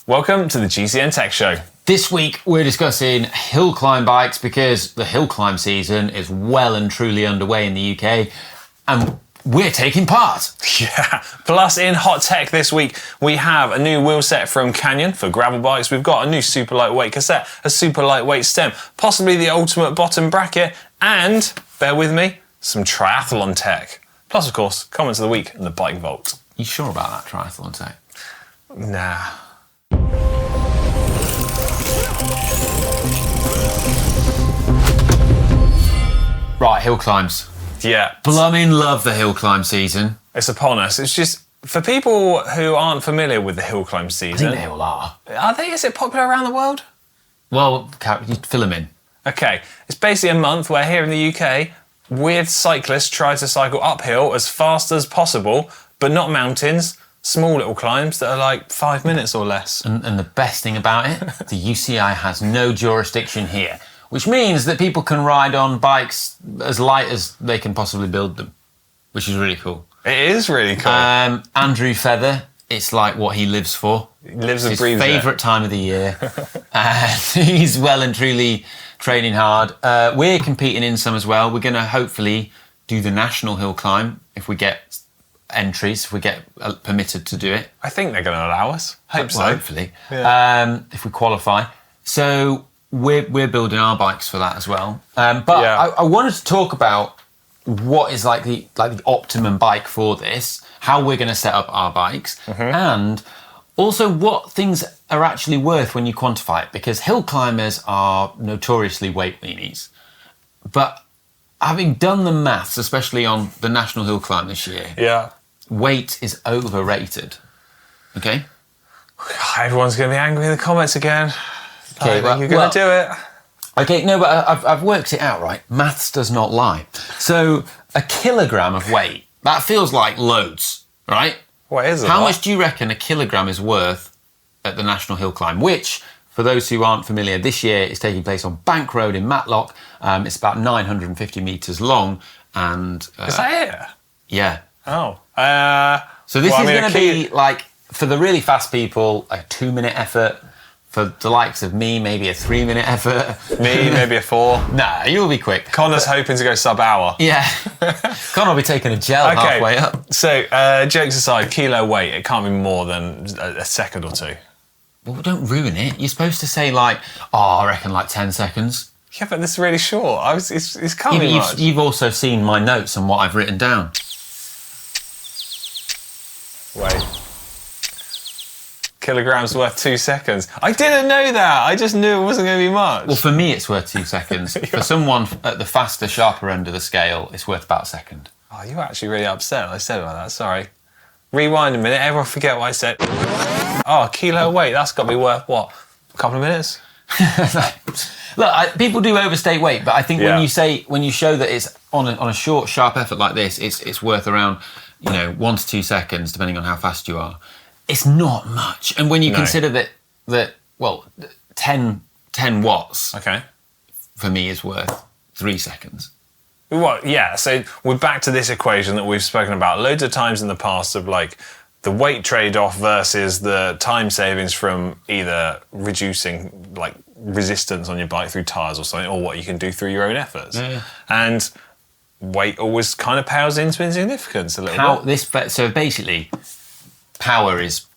Welcome to the GCNTech show. This week we're discussing hill climb bikes because the hill climb season is well and truly underway in the UK and we're taking part. Yeah, plus in hot tech this week we have a new wheel set from Canyon for gravel bikes. We've got a new super lightweight cassette, a super lightweight stem, possibly the ultimate bottom bracket, and, bear with me, some triathlon tech. Plus, of course, comments of the week and the bike vault. You sure about that triathlon tech? Nah. Right, hill climbs. Yeah. Blooming love the hill climb season. It's upon us. It's just, for people who aren't familiar with the hill climb season... I think they all are. Are they? Is it popular around the world? Well, you fill them in. Okay, it's basically a month where here in the UK, weird cyclists try to cycle uphill as fast as possible, but not mountains, small little climbs that are like 5 minutes or less. And the best thing about it, the UCI has no jurisdiction here, which means that people can ride on bikes as light as they can possibly build them, which is really cool. It is really cool. Andrew Feather, it's like what he lives for. He lives and it's breathes his favourite time of the year. He's well and truly training hard. We're competing in some as well. We're going to hopefully do the national hill climb if we get entries, if we get permitted to do it. I think they're going to allow us. Hope so. Hopefully. Yeah. If we qualify. So we're building our bikes for that as well. I wanted to talk about what is like the optimum bike for this, how we're going to set up our bikes, and also what things are actually worth when you quantify it, because hill climbers are notoriously weight weenies. But having done the maths, especially on the National Hill Climb this year, weight is overrated. Okay? Everyone's going to be angry in the comments again. Okay, you're going to do it. Okay, no, but I've worked it out, right? Maths does not lie. So a kilogram of weight, that feels like loads, right? What is it? How much do you reckon a kilogram is worth at the National Hill Climb? Which, for those who aren't familiar, this year is taking place on Bank Road in Matlock. It's about 950 metres long. And is that it? Yeah. Oh. So this is going to be like, for the really fast people, a 2-minute effort. For the likes of me, maybe a 3-minute effort. Me, maybe a 4. Nah, you'll be quick. Connor's hoping to go sub-hour. Yeah. Connor will be taking a gel halfway up. So, jokes aside, kilo weight, it can't be more than a second or two. Well, don't ruin it. You're supposed to say I reckon 10 seconds. Yeah, but this is really short. It's can't be much. You've also seen my notes and what I've written down. Wait. Kilograms worth 2 seconds. I didn't know that. I just knew it wasn't going to be much. Well, for me, it's worth 2 seconds. For someone at the faster, sharper end of the scale, it's worth about a second. Oh, you were actually really upset I said about that. Sorry. Rewind a minute. Everyone forget what I said. Oh, kilo weight. That's got to be worth, what, a couple of minutes? Look, people do overstate weight, but I think when you show that it's on a short, sharp effort like this, it's worth around 1 to 2 seconds, depending on how fast you are. It's not much. And when you consider that 10 watts for me is worth 3 seconds. Well, yeah, so we're back to this equation that we've spoken about loads of times in the past of the weight trade-off versus the time savings from either reducing resistance on your bike through tyres or something, or what you can do through your own efforts. Yeah. And weight always kind of pales into insignificance a little bit. So basically, power is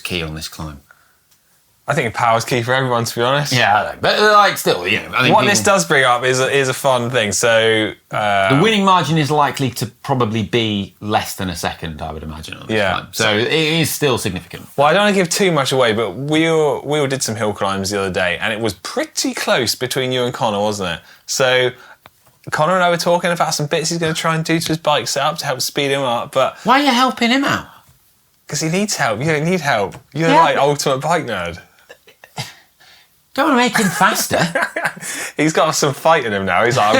key on this climb. I think power's key for everyone, to be honest. Yeah, but still, I think what this does bring up is a fun thing. So the winning margin is likely to probably be less than a second, I would imagine, on this climb. So it is still significant. Well, I don't want to give too much away, but we all did some hill climbs the other day, and it was pretty close between you and Connor, wasn't it? So Connor and I were talking about some bits he's going to try and do to his bike setup to help speed him up. But why are you helping him out? Because he needs help. You don't need help. You're ultimate bike nerd. Don't want to make him faster. He's got some fight in him now. He's like,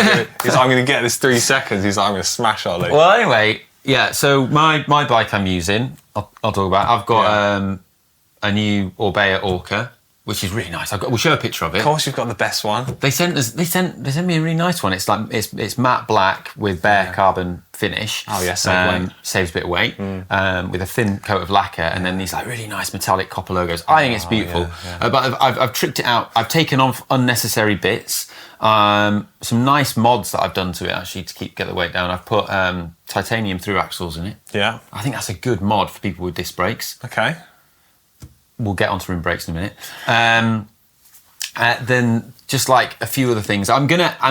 I'm going to get this 3 seconds. He's like, I'm going to smash Ollie. Well, anyway, so my bike I'm using, I'll talk about. I've got a new Orbea Orca which is really nice. We'll show a picture of it. Of course, you've got the best one. They sent me a really nice one. It's like it's matte black with bare carbon finish. Oh yeah, saves a bit of weight with a thin coat of lacquer, and then these like really nice metallic copper logos. I think it's beautiful. Yeah. But I've tricked it out. I've taken off unnecessary bits. Some nice mods that I've done to it actually to get the weight down. I've put titanium through axles in it. Yeah, I think that's a good mod for people with disc brakes. Okay. We'll get onto rim brakes in a minute. Then just like a few other things. I'm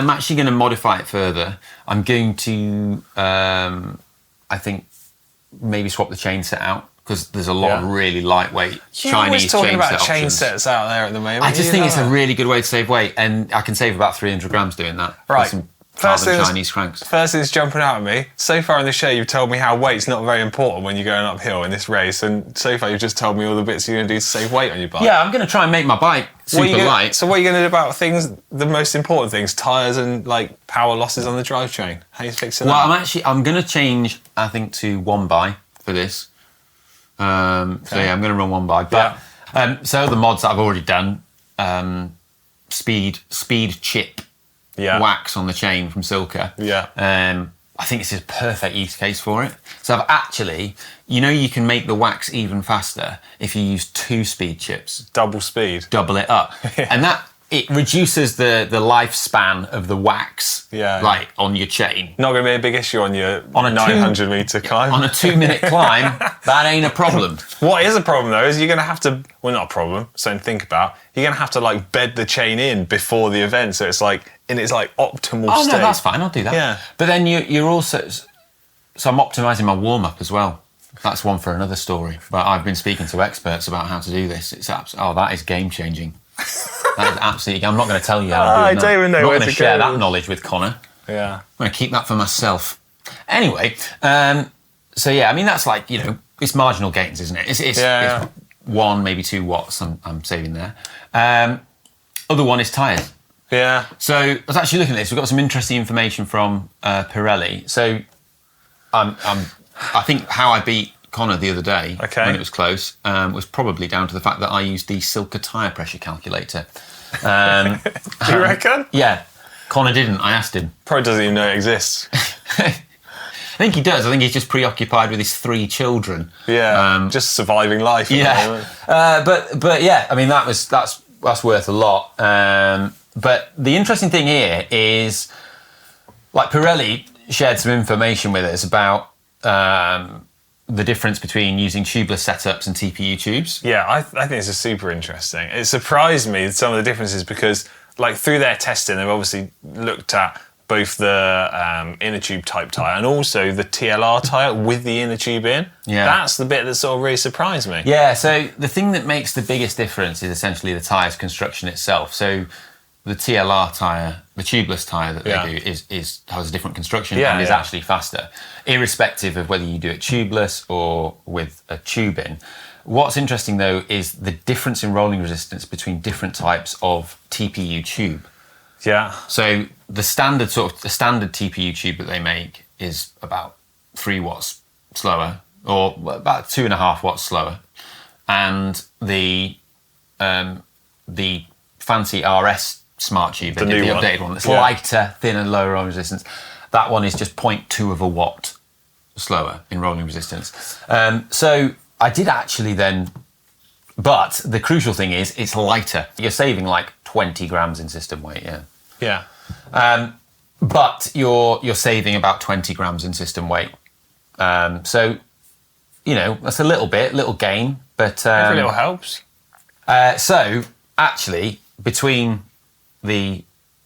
actually gonna modify it further. I'm going to I think maybe swap the chain set out because there's a lot of really lightweight Chinese talking chain about set chain options. sets out there at the moment. I just think it's a really good way to save weight, and I can save about 300 grams doing that. Right. First Chinese cranks. First thing's jumping out at me. So far in the show, you've told me how weight's not very important when you're going uphill in this race, and so far you've just told me all the bits you're going to do to save weight on your bike. Yeah, I'm going to try and make my bike super light. So what are you going to do about the most important things, tyres and like power losses on the drivetrain? How are you fixing that? Well, I'm going to change, I think, to one by for this. So yeah, I'm going to run one by. But so the mods that I've already done, speed chip. Wax on the chain from Silka. I think it's a perfect use case for it. So I've actually, you can make the wax even faster if you use 2 speed chips. Double speed. Double it up. And it reduces the lifespan of the wax like on your chain. Not going to be a big issue on your 900 metre climb. On a 2-minute climb, that ain't a problem. What is a problem though is you're going to have to, well not a problem, something to think about, you're going to have to like bed the chain in before the event so it's like in its like optimal state. No, that's fine, I'll do that. Yeah. But then you're also, so I'm optimising my warm-up as well. That's one for another story. But I've been speaking to experts about how to do this. That is game-changing. That is absolutely. I'm not going to tell you how to do it. I don't even know where to go. I'm not going to share that knowledge with Connor. Yeah. I'm going to keep that for myself. Anyway, so yeah, I mean that's like it's marginal gains, isn't it? It's 1, maybe 2 watts. I'm saving there. Other one is tyres. Yeah. So I was actually looking at this. We've got some interesting information from Pirelli. So I think how I beat Connor the other day when it was close was probably down to the fact that I used the Silka tyre pressure calculator. Do you reckon? Yeah. Connor didn't. I asked him. Probably doesn't even know it exists. I think he does. I think he's just preoccupied with his 3 children. Yeah. Just surviving life. But yeah, I mean that's worth a lot. But the interesting thing here is, like Pirelli shared some information with us about the difference between using tubeless setups and TPU tubes. Yeah, I think this is super interesting. It surprised me some of the differences because, like, through their testing, they've obviously looked at both the inner tube type tyre and also the TLR tyre with the inner tube in. Yeah. That's the bit that sort of really surprised me. Yeah, so the thing that makes the biggest difference is essentially the tyre's construction itself. So the TLR tyre, the tubeless tyre that they do has a different construction and is actually faster, irrespective of whether you do it tubeless or with a tube in. What's interesting though is the difference in rolling resistance between different types of TPU tube. Yeah. So the standard TPU tube that they make is about 3 watts slower, or about 2.5 watts slower, and the fancy RS Smart Tube, the updated one, that's lighter, thinner, lower rolling resistance. That one is just 0.2 of a watt slower in rolling resistance. So I did actually then, but the crucial thing is it's lighter. You're saving like 20 grams in system weight, Yeah. But you're saving about 20 grams in system weight. So, that's a little gain, but every little helps. So actually, between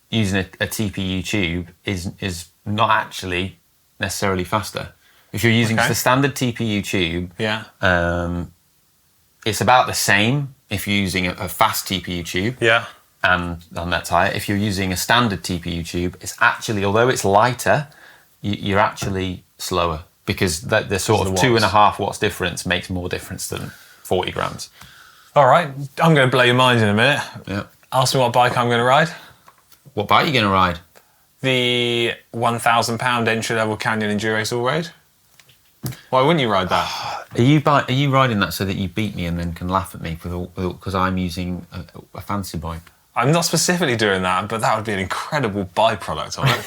using a TPU tube is not actually necessarily faster. If you're using the standard TPU tube, it's about the same if you're using a fast TPU tube. Yeah. And on that tyre, if you're using a standard TPU tube, it's actually, although it's lighter, you're actually slower because the sort of 2.5 watts difference makes more difference than 40 grams. All right, I'm going to blow your mind in a minute. Yeah. Ask me what bike I'm going to ride. What bike are you going to ride? The £1,000 entry-level Canyon Enduro All Road. Why wouldn't you ride that? Are you riding that so that you beat me and then can laugh at me because I'm using a fancy bike? I'm not specifically doing that, but that would be an incredible byproduct of it.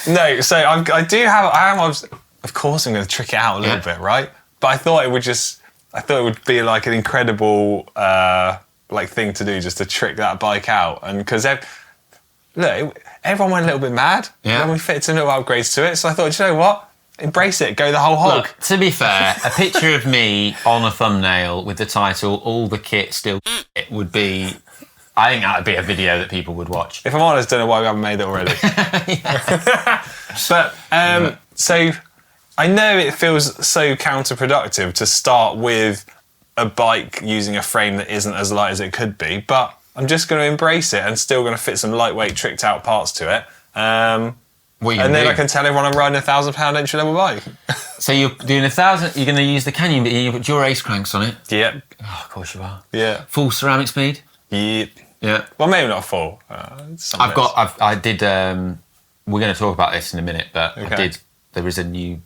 No, so of course I'm going to trick it out a little bit, right? But I thought it would be like an incredible like thing to do, just to trick that bike out. And because everyone went a little bit mad when we fitted some little upgrades to it. So I thought, you know what? Embrace it, go the whole hog. Look, to be fair, a picture of me on a thumbnail with the title "All the kit still," it would be. I think that would be a video that people would watch. If I'm honest, I don't know why we haven't made it already. But so I know it feels so counterproductive to start with a bike using a frame that isn't as light as it could be, but I'm just going to embrace it and still going to fit some lightweight, tricked out parts to it. And then I can tell everyone I'm riding £1,000 entry level bike. So you're doing 1,000. You're going to use the Canyon, but you put your race cranks on it. Yep. Oh, of course you are. Yeah. Full ceramic speed. Yep. Yeah. Well, maybe not full. I did. We're going to talk about this in a minute, but okay. There is the new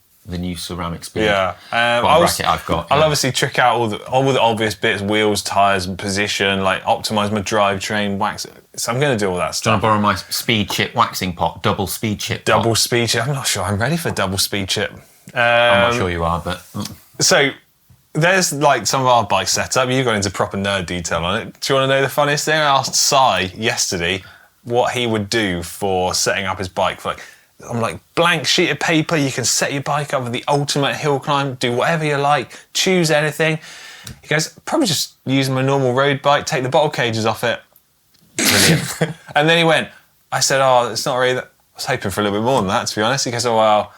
ceramic speed. Yeah. Bracket I've got. I'll obviously trick out all the obvious bits: wheels, tires, and position. Like optimize my drivetrain, wax it. So I'm going to do all that stuff. Do you want to borrow my speed chip waxing pot? Double speed chip. Double speed chip. I'm not sure I'm ready for double speed chip. I'm not sure you are, but so. There's like some of our bike setup. You got into proper nerd detail on it. Do you want to know the funniest thing? I asked Si yesterday what he would do for setting up his bike. I'm like, blank sheet of paper. You can set your bike up with the ultimate hill climb. Do whatever you like. Choose anything. He goes, probably just use my normal road bike. Take the bottle cages off it. Brilliant. And then he went. I said, it's not really that. I was hoping for a little bit more than that, to be honest. He goes, well.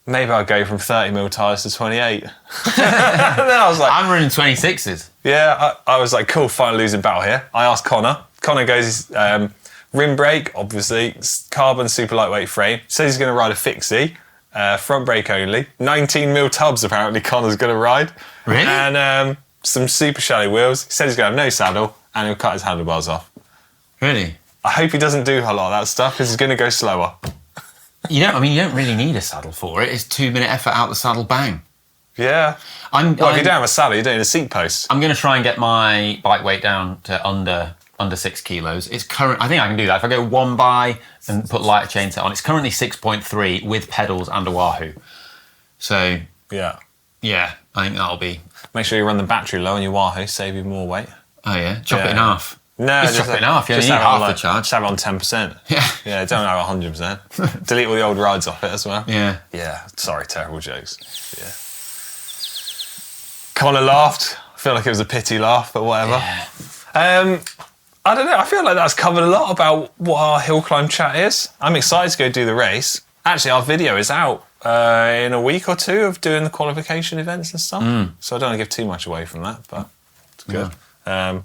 Maybe I'll go from 30mm tyres to 28. And then I was like... I'm running 26s. Yeah, I was like, cool, finally losing battle here. I asked Connor. Connor goes, rim brake, obviously, carbon super lightweight frame. Says he's going to ride a fixie, front brake only. 19mm tubs, apparently, Connor's going to ride. Really? And some super shallow wheels. He said he's going to have no saddle, and he'll cut his handlebars off. Really? I hope he doesn't do a lot of that stuff, because he's going to go slower. You don't really need a saddle for it. It's 2-minute effort out the saddle, bang. Yeah. If you don't have a saddle, you don't need a seat post. I'm going to try and get my bike weight down to under 6 kilos. I think I can do that. If I go one by and put lighter chain set on, it's currently 6.3 with pedals and a Wahoo. So yeah, I think that'll be. Make sure you run the battery low on your Wahoo, save you more weight. Oh yeah, chop it in half. No, just chop it in half. You only need half the charge. Just have it on 10%. Yeah, don't have 100%. Delete all the old rides off it as well. Yeah. Sorry, terrible jokes. Yeah. Connor laughed. I feel like it was a pity laugh, but whatever. Yeah. I don't know. I feel like that's covered a lot about what our hill climb chat is. I'm excited to go do the race. Actually, our video is out in a week or two of doing the qualification events and stuff. So I don't want to give too much away from that, but it's good. Yeah.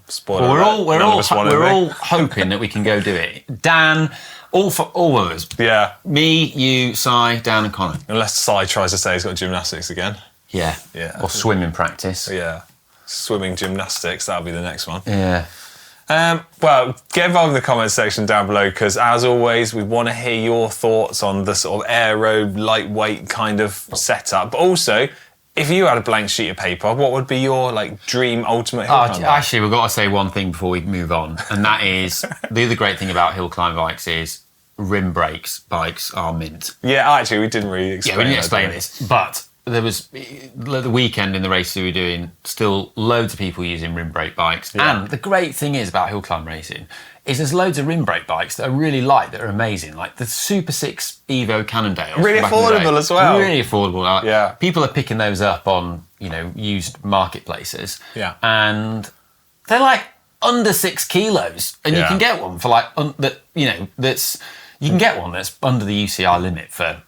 Spoiler alert. We're all hoping that we can go do it. Dan, all of us. Yeah. Me, you, Si, Dan, and Connor. Unless Si tries to say he's got gymnastics again. Yeah. Or swimming practice. Yeah. Swimming gymnastics. That'll be the next one. Yeah. Well, get involved in the comment section down below because, as always, we want to hear your thoughts on the sort of aero, lightweight kind of setup, but also. If you had a blank sheet of paper, what would be your dream ultimate hill climb bike? Actually, we've got to say one thing before we move on, and that is the other great thing about hill climb bikes is rim brakes bikes are mint. Yeah, actually, we didn't really explain. Yeah, we didn't explain this, but there was the weekend in the race we were doing. Still, loads of people using rim brake bikes, and the great thing is about hill climb racing. Is there's loads of rim brake bikes that are really light, that are amazing, like the Super 6 Evo Cannondale. Really affordable as well. Really affordable. People are picking those up on, used marketplaces. Yeah. And they're like under 6 kilos. And you can get one for you can get one that's under the UCI limit for,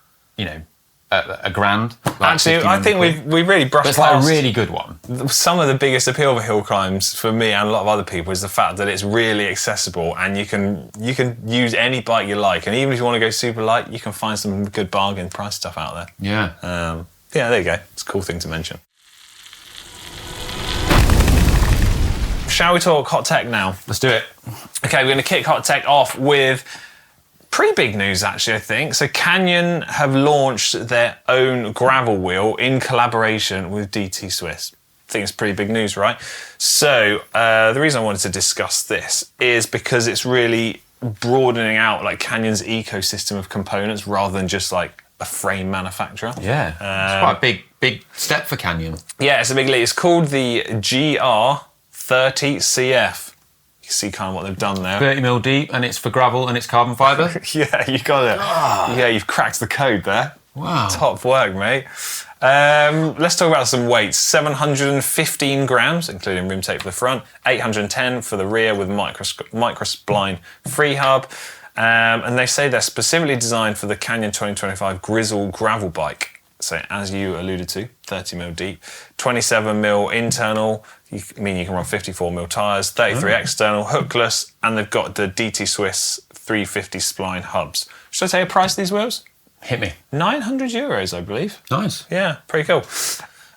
a grand. Actually, I think we really brushed past. It's like a really good one. Some of the biggest appeal of hill climbs for me and a lot of other people is the fact that it's really accessible and you can use any bike you like, and even if you want to go super light, you can find some good bargain price stuff out there. Yeah. There you go. It's a cool thing to mention. Shall we talk hot tech now? Let's do it. Okay, we're going to kick hot tech off with Pretty big news, actually, I think. So Canyon have launched their own gravel wheel in collaboration with DT Swiss. I think it's pretty big news, right? So the reason I wanted to discuss this is because it's really broadening out like Canyon's ecosystem of components rather than just like a frame manufacturer. Yeah, it's quite a big step for Canyon. Yeah, it's a big leap. It's called the GR30CF. You see kind of what they've done there. 30mm deep, and it's for gravel and it's carbon fibre. Yeah, you got it. Yeah, you've cracked the code there. Wow. Top work, mate. Let's talk about some weights. 715 grams, including rim tape for the front. 810 for the rear with microspline free hub. And they say they're specifically designed for the Canyon 2025 Grizzle gravel bike. So as you alluded to, 30mm deep, 27mm internal. You can run 54mm tyres, 33 external, hookless, and they've got the DT Swiss 350 spline hubs. Should I tell you the price of these wheels? Hit me. €900, I believe. Nice. Yeah, pretty cool.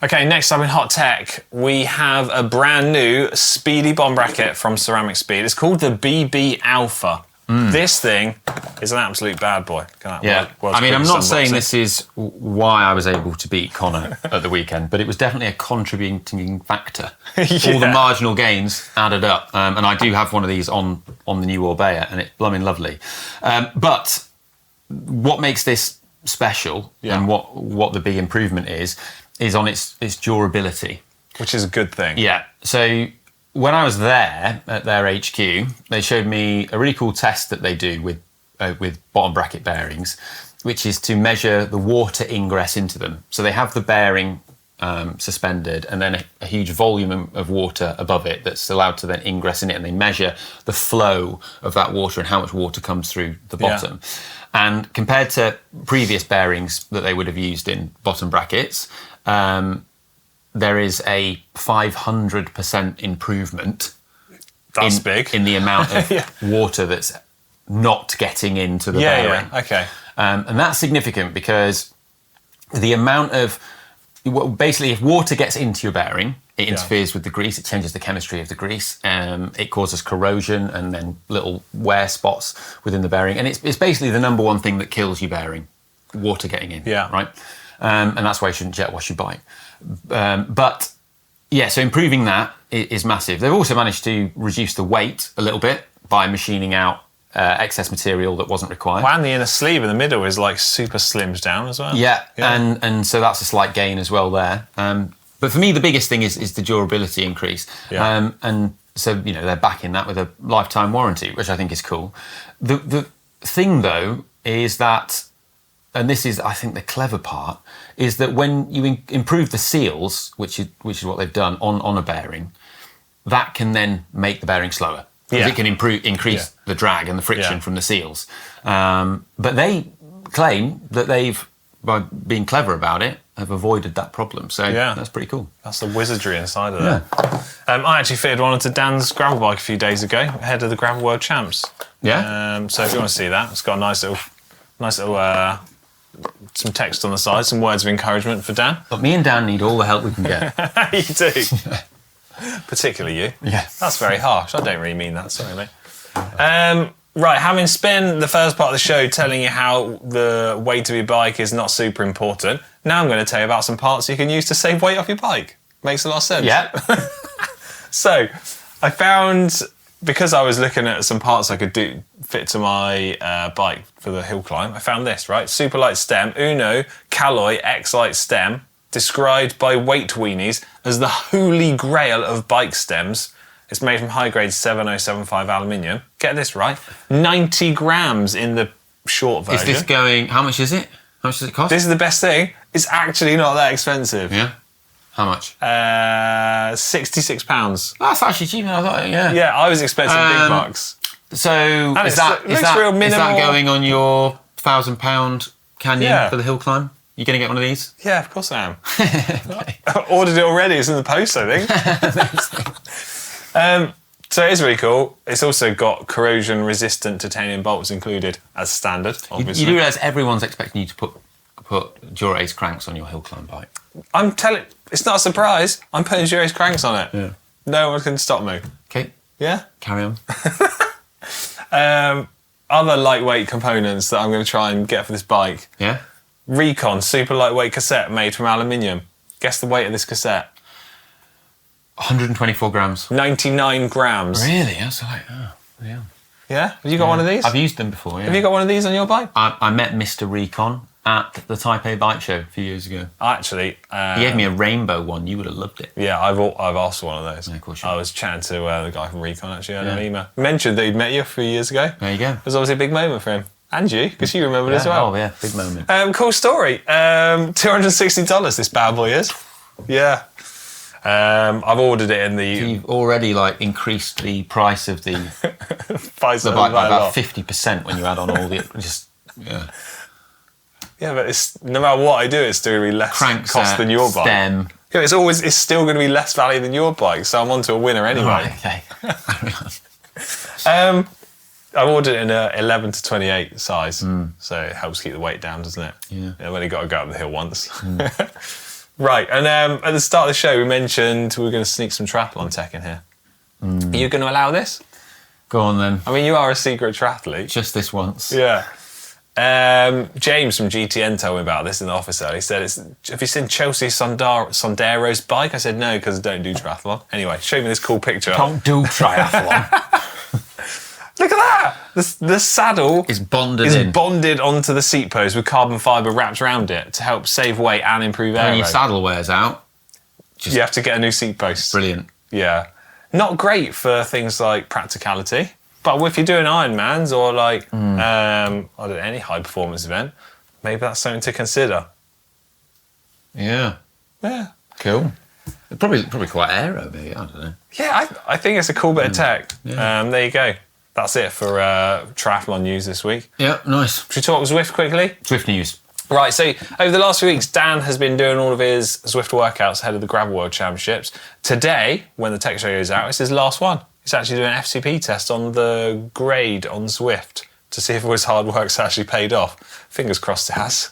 Okay, next up in hot tech, we have a brand new speedy bomb bracket from CeramicSpeed. It's called the BB Alpha. This thing is an absolute bad boy. Yeah, I mean, I'm not saying this is why I was able to beat Connor at the weekend, but it was definitely a contributing factor. Yeah. All the marginal gains added up, and I do have one of these on the new Orbea, and it's blooming lovely. But what makes this special and what the big improvement is on its durability. Which is a good thing. Yeah, so when I was there at their HQ, they showed me a really cool test that they do with bottom bracket bearings, which is to measure the water ingress into them. So they have the bearing suspended and then a huge volume of water above it that's allowed to then ingress in it, and they measure the flow of that water and how much water comes through the bottom. And compared to previous bearings that they would have used in bottom brackets, there is a 500% improvement. That's big. In the amount of water that's not getting into the bearing. Yeah, okay. And that's significant because the amount of... Basically, if water gets into your bearing, it interferes with the grease, it changes the chemistry of the grease, it causes corrosion and then little wear spots within the bearing. And it's basically the number one thing that kills your bearing, water getting in, right? And that's why you shouldn't jet wash your bike. But yeah, so improving that is massive. They've also managed to reduce the weight a little bit by machining out excess material that wasn't required. Wow, and the inner sleeve in the middle is like super slimmed down as well. Yeah. And so that's a slight gain as well there. But for me, the biggest thing is the durability increase. Yeah. And so, they're backing that with a lifetime warranty, which I think is cool. The thing, though, is that, and this is, I think, the clever part, is that when you improve the seals, which is what they've done on a bearing, that can then make the bearing slower. Because it can increase the drag and the friction from the seals. But they claim that they've, by being clever about it, have avoided that problem. So that's pretty cool. That's the wizardry inside of that. I actually fitted one onto Dan's gravel bike a few days ago, ahead of the Gravel World Champs. Yeah. So if you want to see that, it's got a nice little some text on the side, some words of encouragement for Dan. But me and Dan need all the help we can get. You do. Particularly you. Yeah. That's very harsh. I don't really mean that. Sorry, mate. Right, having spent the first part of the show telling you how the weight of your bike is not super important, now I'm going to tell you about some parts you can use to save weight off your bike. Makes a lot of sense. Yeah. So, I found, because I was looking at some parts I could fit to my bike for the hill climb, I found this, right? Super light stem, Uno Calloy X-Lite stem, described by weight weenies as the holy grail of bike stems. It's made from high-grade 7075 aluminium. Get this right, 90 grams in the short version. Is this going... How much is it? How much does it cost? This is the best thing. It's actually not that expensive. Yeah? How much? £66. That's actually cheaper than I thought, yeah. Yeah, I was expecting big bucks. So is that going on your £1,000 Canyon for the hill climb? You going to get one of these? Yeah, of course I am. I ordered it already. It's in the post, I think. So it is really cool. It's also got corrosion-resistant titanium bolts included as standard, obviously. You do realise everyone's expecting you to put Dura-Ace cranks on your hill climb bike. I'm telling... It's not a surprise. I'm putting Dura-Ace cranks on it. Yeah. No one can stop me. Okay. Yeah? Carry on. other lightweight components that I'm going to try and get for this bike. Yeah. Recon, super lightweight cassette made from aluminium. Guess the weight of this cassette. 124 grams. 99 grams. Really? That's like, oh, yeah. Yeah? Have you got one of these? I've used them before, yeah. Have you got one of these on your bike? I met Mr. Recon at the Taipei Bike Show a few years ago. Actually... he gave me a rainbow one. You would have loved it. Yeah, I've asked for one of those. Yeah, of course. I was chatting to the guy from Recon, actually, on an email. He mentioned that he'd met you a few years ago. There you go. It was obviously a big moment for him. And you, because you remembered as well. Oh, yeah, big moment. Cool story. $260 this bad boy is. Yeah. I've ordered it in the... You've already increased the price of the bike by about 50% when you add on all the... Yeah. Yeah, but it's no matter what I do, it's still going to be less cost than your bike. Stem. Yeah, it's still going to be less value than your bike, so I'm onto a winner anyway. Right, okay. I've ordered it in a 11 to 28 size, so it helps keep the weight down, doesn't it? Yeah. I've only got to go up the hill once. Right, and at the start of the show, we mentioned we were going to sneak some triathlon tech in here. Are you going to allow this? Go on then. I mean, you are a secret triathlete. Just this once. Yeah. James from GCN told me about this in the office earlier. He said, have you seen Chelsea Sondero's bike? I said, no, because I don't do triathlon. Anyway, show me this cool picture. Don't do triathlon. Look at that! The saddle is bonded onto the seat post with carbon fibre wrapped around it to help save weight and improve airflow. When your saddle wears out, you have to get a new seat post. Brilliant. Yeah. Not great for things like practicality, but if you're doing Ironmans or I don't know, any high performance event, maybe that's something to consider. Yeah. Yeah. Cool. Probably quite aero, maybe. I don't know. Yeah, I think it's a cool bit of tech. Yeah. There you go. That's it for triathlon news this week. Yeah, nice. Should we talk Zwift quickly? Zwift news. Right, so over the last few weeks, Dan has been doing all of his Zwift workouts ahead of the Gravel World Championships. Today, when the tech show goes out, it's his last one. He's actually doing an FCP test on the grade on Zwift to see if all his hard work's actually paid off. Fingers crossed it has.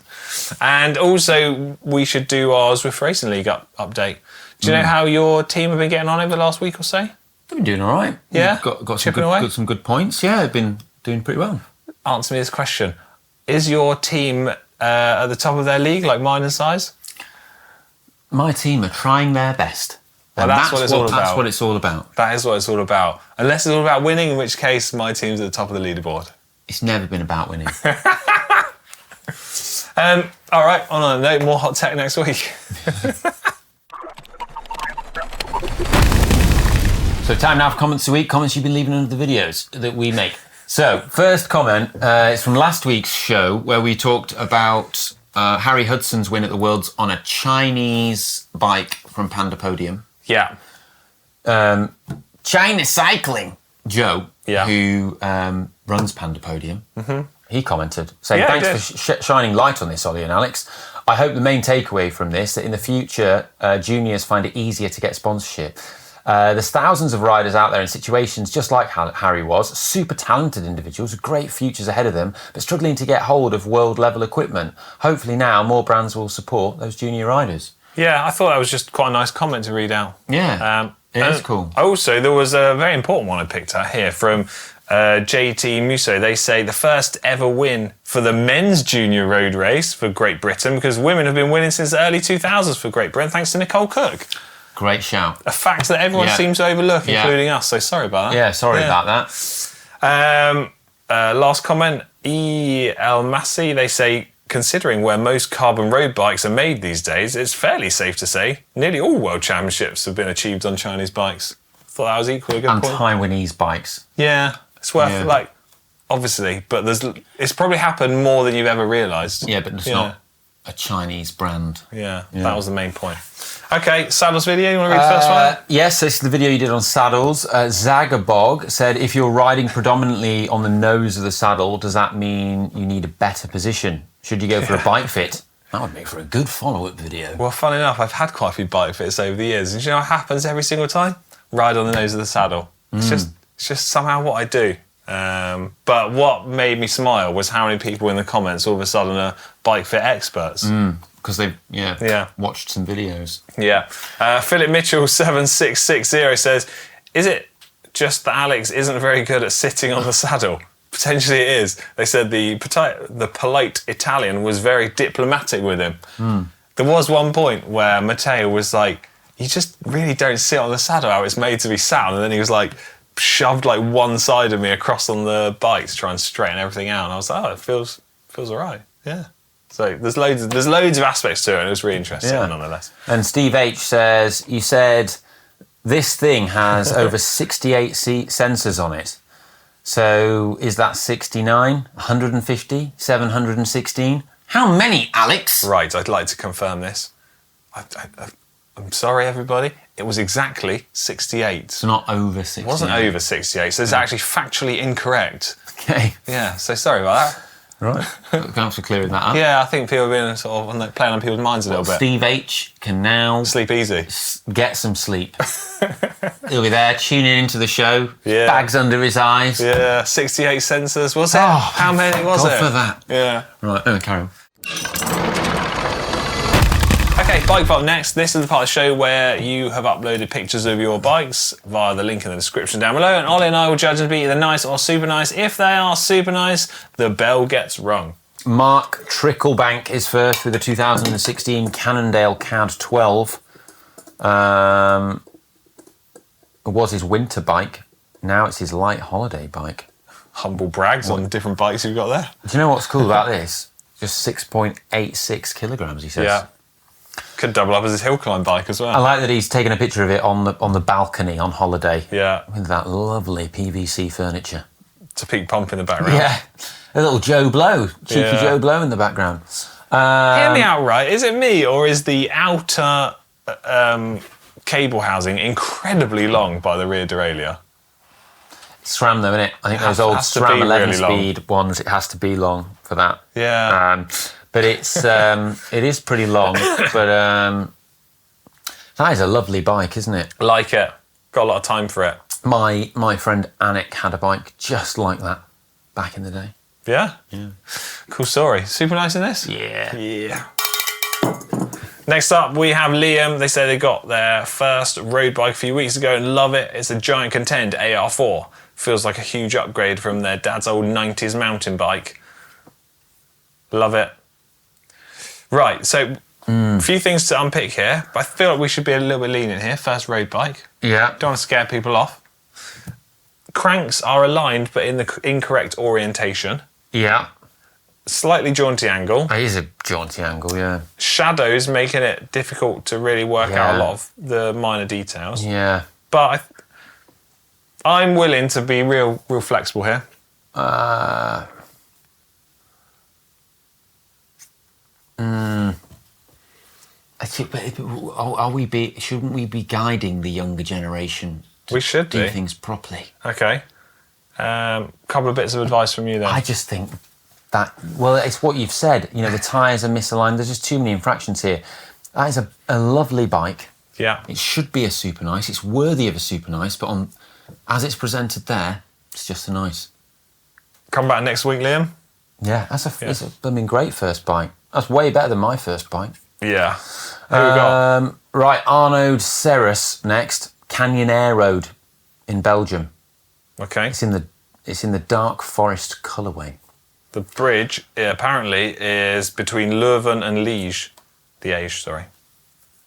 And also, we should do our Zwift Racing League Mm. update. Do you know how your team have been getting on over the last week or so? They've been doing all right. Yeah? Got some good points. Yeah, they've been doing pretty well. Answer me this question. Is your team at the top of their league, like mine in size? My team are trying their best. Well, that's what it's all about. That's what it's all about. That is what it's all about. Unless it's all about winning, in which case my team's at the top of the leaderboard. It's never been about winning. All right, on a note, more hot tech next week. So time now for comments of the week. Comments you've been leaving under the videos that we make. So first comment is from last week's show where we talked about Harry Hudson's win at the Worlds on a Chinese bike from Panda Podium. Yeah. China Cycling Joe, Yeah. who runs Panda Podium, he commented saying, thanks for shining light on this, Ollie and Alex. I hope the main takeaway from this that in the future, juniors find it easier to get sponsorship. There's thousands of riders out there in situations just like Harry was, super talented individuals with great futures ahead of them, but struggling to get hold of world-level equipment. Hopefully now more brands will support those junior riders. Yeah, I thought that was just quite a nice comment to read out. Yeah, it is cool. Also, there was a very important one I picked out here from JT Musso. They say the first ever win for the men's junior road race for Great Britain, because women have been winning since the early 2000s for Great Britain, thanks to Nicole Cook. Great shout. A fact that everyone seems to overlook, including us, so sorry about that. Yeah, sorry about that. Last comment, E.L. Massey, they say, considering where most carbon road bikes are made these days, it's fairly safe to say nearly all world championships have been achieved on Chinese bikes. Thought that was equally a good point. And Taiwanese bikes. Yeah, it's worth, obviously, but it's probably happened more than you've ever realised. Yeah, but it's not a Chinese brand. Yeah, that was the main point. Okay, Saddles video, you want to read the first one? Yes, this is the video you did on saddles. Zagabog said, if you're riding predominantly on the nose of the saddle, does that mean you need a better position? Should you go for a bike fit? That would make for a good follow-up video. Well, fun enough, I've had quite a few bike fits over the years. And do you know what happens every single time? Ride on the nose of the saddle. It's just somehow what I do. But what made me smile was how many people in the comments all of a sudden are bike fit experts. Because they've watched some videos. Yeah. Philip Mitchell 7660 says, is it just that Alex isn't very good at sitting on the saddle? Potentially it is. They said the polite Italian was very diplomatic with him. There was one point where Matteo was like, you just really don't sit on the saddle how it's made to be sat on. And then he was like, shoved like one side of me across on the bike to try and straighten everything out. And I was like, oh, it feels all right. Yeah. So there's loads of aspects to it, and it was really interesting nonetheless. And Steve H says, you said this thing has over 68 sensors on it. So is that 69, 150, 716? How many, Alex? Right, I'd like to confirm this. I'm sorry, everybody. It was exactly 68. It's not over 68. It wasn't over 68, so it's actually factually incorrect. Okay. Yeah, so sorry about that. Right. Thanks for clearing that up. Yeah, I think people have been sort of playing on people's minds a little bit. Steve H can now sleep easy. Get some sleep. He'll be there tuning into the show. Yeah. Bags under his eyes. Yeah, 68 sensors. Was it? Oh, how many was God it? for that. Yeah. Right, no, carry on. Okay, Bike Vault next. This is the part of the show where you have uploaded pictures of your bikes via the link in the description down below, and Ollie and I will judge them to be either nice or super nice. If they are super nice, the bell gets rung. Mark Tricklebank is first with the 2016 Cannondale CAD 12. It was his winter bike. Now it's his light holiday bike. Humble brags on different bikes you've got there. Do you know what's cool about this? Just 6.86 kilograms, he says. Yeah. Could double up as his hill climb bike as well. I like that he's taken a picture of it on the balcony on holiday. Yeah. With that lovely PVC furniture. It's a peak pump in the background. Yeah. A little Joe Blow. Cheeky Joe Blow in the background. Hear me out, right? Is it me or is the outer cable housing incredibly long by the rear derailleur? SRAM though, innit? I think those old SRAM 11-speed ones, it has to be long for that. Yeah. But it is pretty long. But that is a lovely bike, isn't it? Like it. Got a lot of time for it. My friend Anik had a bike just like that back in the day. Yeah? Yeah. Cool story. Super nice in this? Yeah. Yeah. Next up, we have Liam. They say they got their first road bike a few weeks ago and love it. It's a Giant Contend AR4. Feels like a huge upgrade from their dad's old 90s mountain bike. Love it. Right, so a few things to unpick here, but I feel like we should be a little bit lenient here. First road bike. Yeah. Don't want to scare people off. Cranks are aligned, but in the incorrect orientation. Yeah. Slightly jaunty angle. It is a jaunty angle, yeah. Shadows making it difficult to really work out a lot of the minor details. Yeah. But I'm willing to be real flexible here. Shouldn't we be guiding the younger generation We should do be. things properly? Okay. Couple of bits of advice from you then. I just think that, well, it's what you've said. You know, the tyres are misaligned. There's just too many infractions here. That is a lovely bike. Yeah. It should be a super nice. It's worthy of a super nice, but as it's presented there, it's just a nice. Come back next week, Liam. Yeah, it's a blooming great first bike. That's way better than my first bike. Yeah. Who we got? Right, Arnaud Serres next. Canyon Air Road in Belgium. Okay. It's in the dark forest colourway. The bridge apparently is between Leuven and Liège. Sorry.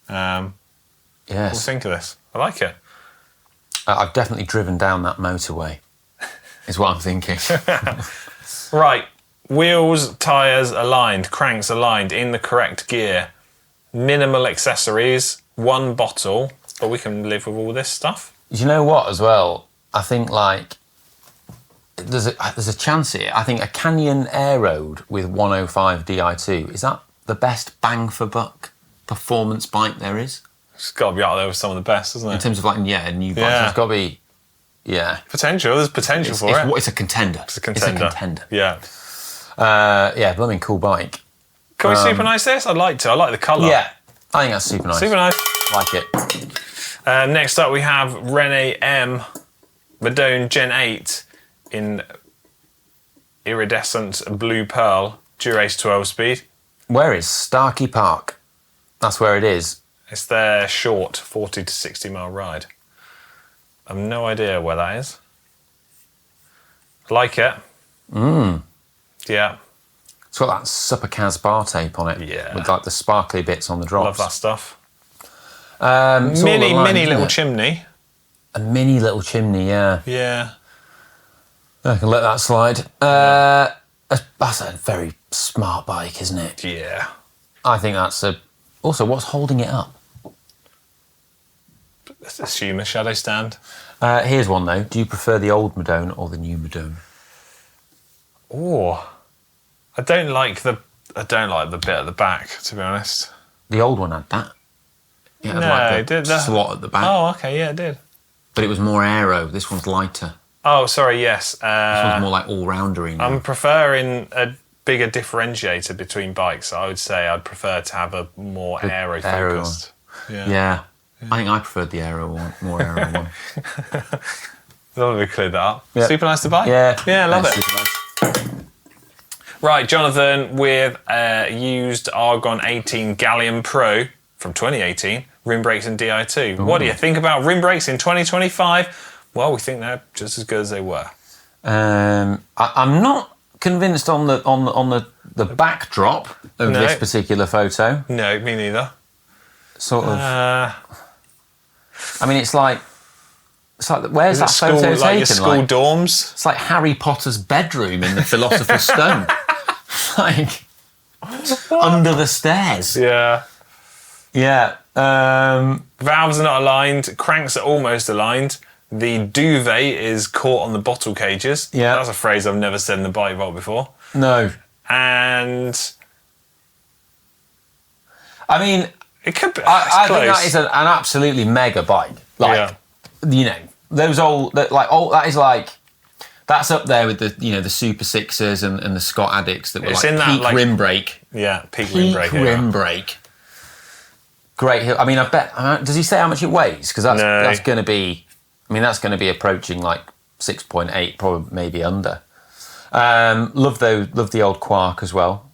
What do you Yes. think of this? I like it. I've definitely driven down that motorway, is what I'm thinking. Right. Wheels, tyres aligned, cranks aligned, in the correct gear. Minimal accessories, one bottle, but we can live with all this stuff. Do you know what, as well? I think, like, there's a chance here. I think a Canyon Air Road with 105 Di2, is that the best bang for buck performance bike there is? It's got to be out there with some of the best, isn't it? In terms of, like, a new bike, Yeah. it's got to be, Potential, there's potential for it. It's a contender. It's a contender. Yeah. Blooming cool bike. Can we super nice this? I'd like to. I like the colour. Yeah, I think that's super nice. Super nice. Like it. Next up, we have René M. Madone Gen 8 in iridescent blue pearl, Durace 12 speed. Where is Starkey Park? That's where it is. It's their short 40 to 60 mile ride. I've no idea where that is. Like it. Yeah. It's got that Super Cas bar tape on it. Yeah. With like the sparkly bits on the drops. Love that stuff. Mini little chimney. A mini little chimney, yeah. Yeah. I can let that slide. That's a very smart bike, isn't it? Yeah. I think that's a... Also, what's holding it up? Let's assume a shadow stand. Here's one, though. Do you prefer the old Madone or the new Madone? Oh, I don't like the bit at the back, to be honest. The old one had that. It had like the slot at the back. Oh, okay, yeah, it did. But it was more aero. This one's lighter. Oh, sorry, yes. This one's more like all-roundery now. I'm preferring a bigger differentiator between bikes. I would say I'd prefer to have a more aero-focused. Yeah. I think I preferred the aero one, more aero one. Love we cleared that up. Yep. Super nice to buy. Yeah, love it. Super nice. Right, Jonathan, with used Argon 18 Galleon Pro from 2018, rim brakes and Di2. Ooh. What do you think about rim brakes in 2025? Well, we think they're just as good as they were. I'm not convinced on the backdrop of this particular photo. No, me neither. Sort of. I mean, it's like where's that photo taken? Like your school dorms. It's like Harry Potter's bedroom in the Philosopher's Stone. Like under the stairs. Yeah. Yeah. Valves are not aligned. Cranks are almost aligned. The duvet is caught on the bottle cages. Yeah. That's a phrase I've never said in the bike vault before. No. And I mean, it could be. I think that is an absolutely mega bike. Like, you know, those old, that is like, that's up there with the, you know, the Super Sixers and the Scott Addicts that were like peak rim brake. Yeah, peak rim brake. Rim brake. Great. I mean, I bet. Does he say how much it weighs? Because that's going to be. I mean, that's going to be approaching like 6.8, probably maybe under. Love the old Quark as well.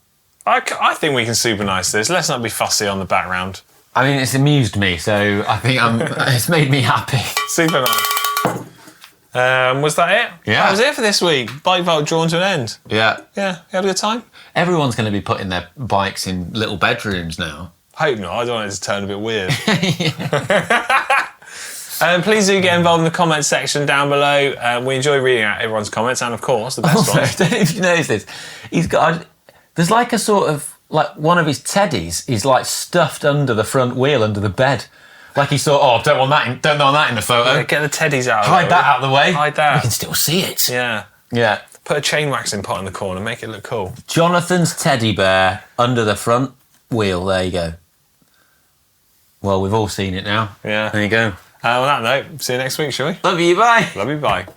I think we can super nice this. Let's not be fussy on the background. I mean, it's amused me, so I think it's made me happy. Super nice. Was that it? Yeah. That was it for this week. Bike vault drawn to an end. Yeah. Yeah, you had a good time? Everyone's going to be putting their bikes in little bedrooms now. Hope not. I don't want it to turn a bit weird. Please do get involved in the comments section down below. We enjoy reading out everyone's comments, and of course, the best ones. I don't know if you noticed this. There's like a sort of, like one of his teddies is like stuffed under the front wheel, under the bed. Like he thought, don't want that in the photo. Yeah, get the teddies out. Hide that out of the way. Hide that. You can still see it. Yeah. Yeah. Put a chain waxing pot in the corner, make it look cool. Jonathan's teddy bear under the front wheel. There you go. Well, we've all seen it now. Yeah. There you go. On that note, see you next week, shall we? Love you, bye. Love you, bye.